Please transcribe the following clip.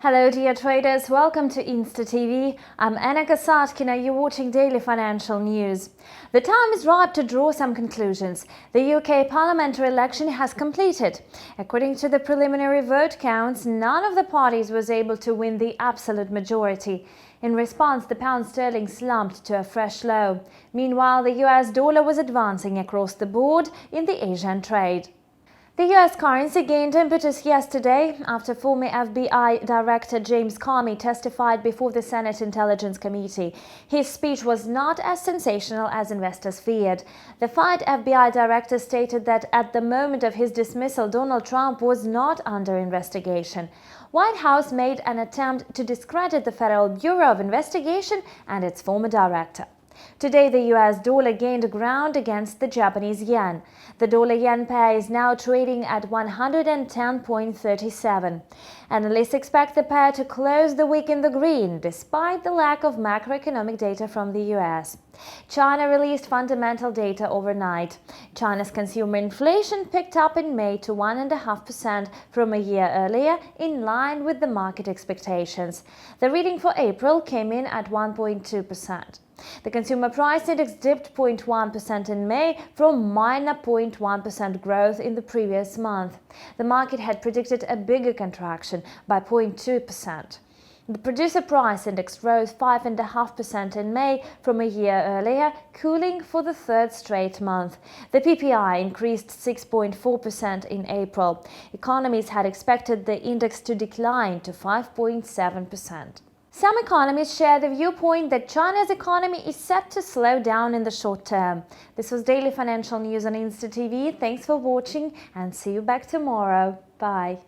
Hello dear traders, welcome to Insta TV. I'm Anna Kasatkina, you're watching Daily Financial News. The time is ripe to draw some conclusions. The UK parliamentary election has completed. According to the preliminary vote counts, none of the parties was able to win the absolute majority. In response, the pound sterling slumped to a fresh low. Meanwhile, the US dollar was advancing across the board in the Asian trade. The US currency gained impetus yesterday after former FBI Director James Comey testified before the Senate Intelligence Committee. His speech was not as sensational as investors feared. The fired FBI director stated that at the moment of his dismissal, Donald Trump was not under investigation. White House made an attempt to discredit the Federal Bureau of Investigation and its former director. Today, the US dollar gained ground against the Japanese yen. The dollar-yen pair is now trading at 110.37. Analysts expect the pair to close the week in the green, despite the lack of macroeconomic data from the US. China released fundamental data overnight. China's consumer inflation picked up in May to 1.5% from a year earlier, in line with the market expectations. The reading for April came in at 1.2%. The consumer price index dipped 0.1% in May from minor 0.1% growth in the previous month. The market had predicted a bigger contraction by 0.2%. The producer price index rose 5.5% in May from a year earlier, cooling for the third straight month. The PPI increased 6.4% in April. Economists had expected the index to decline to 5.7%. Some economists share the viewpoint that China's economy is set to slow down in the short term. This was Daily Financial News on Insta TV. Thanks for watching and see you back tomorrow. Bye.